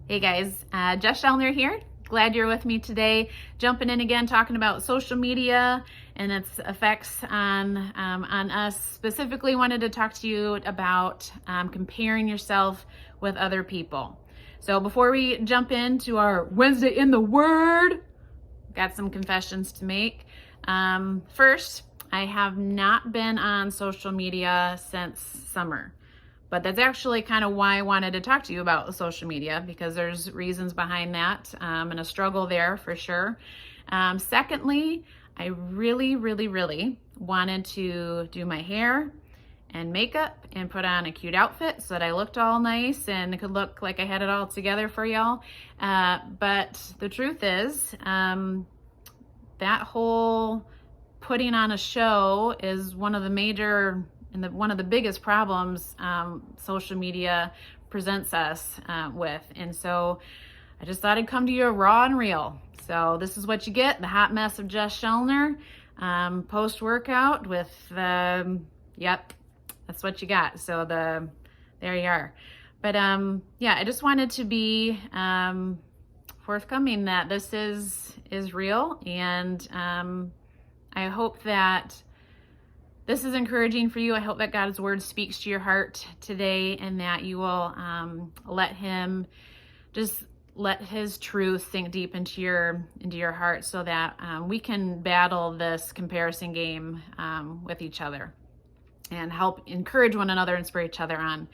Hey guys, Jess Shelner here. Glad you're with me today. Jumping in again, talking about social media and its effects on us. Specifically, wanted to talk to you about comparing yourself with other people. So before we jump into our Wednesday in the Word, got some confessions to make. First, I have not been on social media since summer. But that's actually kind of why I wanted to talk to you about social media, because there's reasons behind that and a struggle there for sure. Secondly, I really wanted to do my hair and makeup and put on a cute outfit so that I looked all nice and could look like I had it all together for y'all. But the truth is, that whole putting on a show is one of the major and one of the biggest problems social media presents us with. And so I just thought I'd come to you raw and real. So this is what you get, the hot mess of Jess Shelner, post-workout with, yep, that's what you got. So there you are. But yeah, I just wanted to be forthcoming that this is real. And I hope that this is encouraging for you. I hope that God's word speaks to your heart today and that you will let his truth sink deep into your heart so that we can battle this comparison game with each other and help encourage one another and spur each other on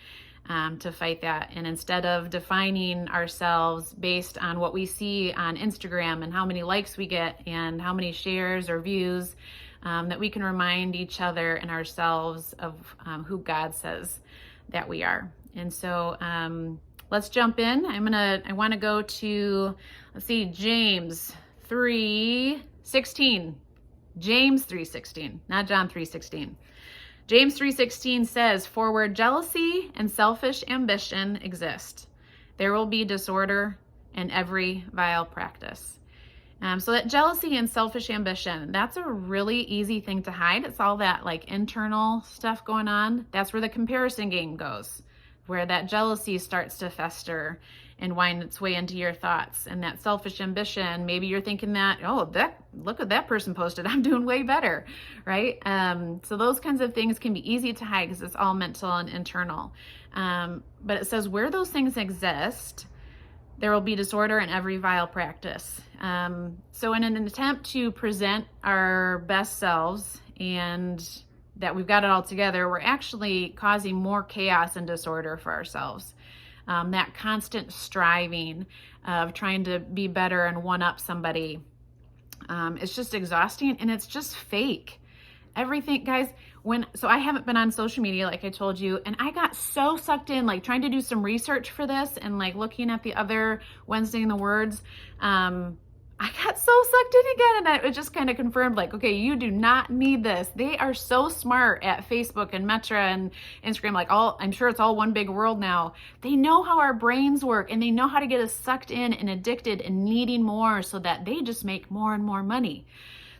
to fight that. And instead of defining ourselves based on what we see on Instagram and how many likes we get and how many shares or views, that we can remind each other and ourselves of who God says that we are. And so let's jump in. I want to go to, let's see, James 3:16. James 3:16, not John 3:16. James 3:16 says, "For where jealousy and selfish ambition exist, there will be disorder and every vile practice." So that jealousy and selfish ambition, that's a really easy thing to hide. It's all that like internal stuff going on. That's where the comparison game goes, where that jealousy starts to fester and wind its way into your thoughts. And that selfish ambition, maybe you're thinking that, oh, look what that person posted, I'm doing way better, right? So those kinds of things can be easy to hide because it's all mental and internal. But it says where those things exist, there will be disorder and every vile practice. So in an attempt to present our best selves and that we've got it all together, we're actually causing more chaos and disorder for ourselves. That constant striving of trying to be better and one-up somebody, it's just exhausting and it's just fake. Everything, guys, so I haven't been on social media, like I told you, and I got so sucked in, like trying to do some research for this and like looking at the other Wednesday in the Words. I got so sucked in again, and it just kind of confirmed, like, okay, you do not need this. They are so smart at Facebook and Meta and Instagram, like I'm sure it's all one big world now. They know how our brains work, and they know how to get us sucked in and addicted and needing more so that they just make more and more money.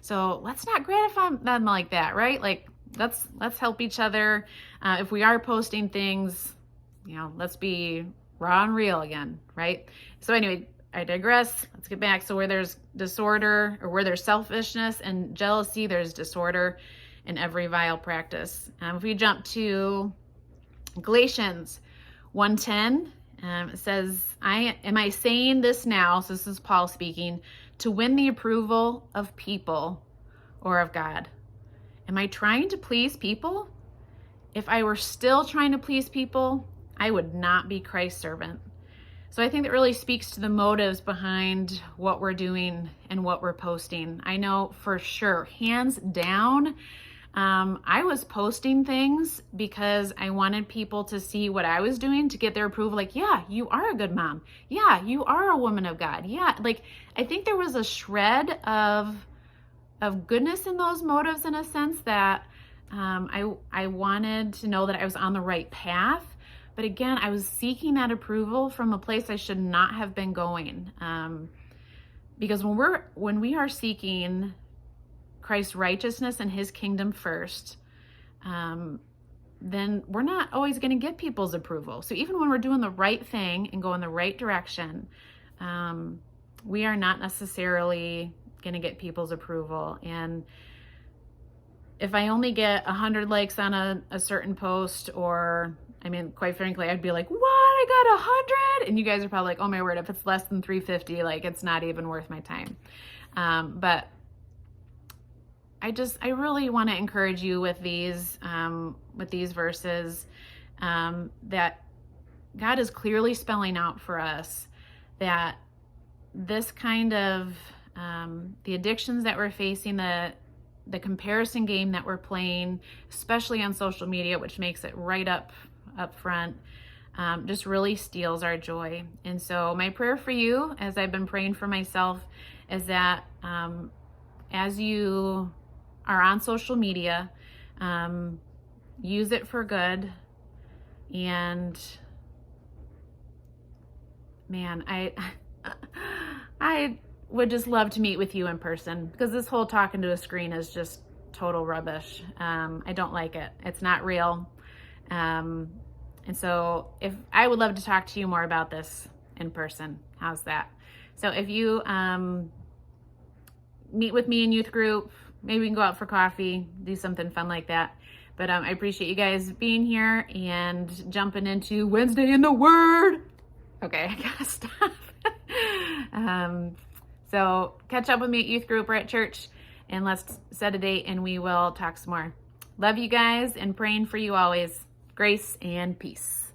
So let's not gratify them like that, right? Like, let's help each other. If we are posting things, let's be raw and real again, right? So anyway, I digress. Let's get back. So where there's disorder or where there's selfishness and jealousy, there's disorder in every vile practice. If we jump to Galatians 1:10, it says, am I saying this now, so this is Paul speaking, to win the approval of people or of God? Am I trying to please people? If I were still trying to please people, I would not be Christ's servant. So I think that really speaks to the motives behind what we're doing and what we're posting. I know for sure, hands down, I was posting things because I wanted people to see what I was doing to get their approval. Like, yeah, you are a good mom. Yeah, you are a woman of God. Yeah, like I think there was a shred of goodness in those motives in a sense that I wanted to know that I was on the right path. But again, I was seeking that approval from a place I should not have been going. Because when we are seeking Christ's righteousness and his kingdom first, then we're not always going to get people's approval. So even when we're doing the right thing and going the right direction, we are not necessarily going to get people's approval. And if I only get 100 likes on a certain post, or, I mean, quite frankly, I'd be like, what? I got 100? And you guys are probably like, oh my word, if it's less than 350, like, it's not even worth my time. But I really want to encourage you with these verses, that God is clearly spelling out for us that this kind of, the addictions that we're facing, the comparison game that we're playing, especially on social media, which makes it right up front, just really steals our joy. And so my prayer for you, as I've been praying for myself, is that as you are on social media, use it for good. And man, I would just love to meet with you in person, because this whole talking to a screen is just total rubbish. I don't like it. It's not real. And so if I would love to talk to you more about this in person. How's that? So if you meet with me in youth group, maybe we can go out for coffee, do something fun like that. But I appreciate you guys being here and jumping into Wednesday in the Word. Okay, I gotta stop. So catch up with me at youth group or at church, and let's set a date and we will talk some more. Love you guys and praying for you always. Grace and peace.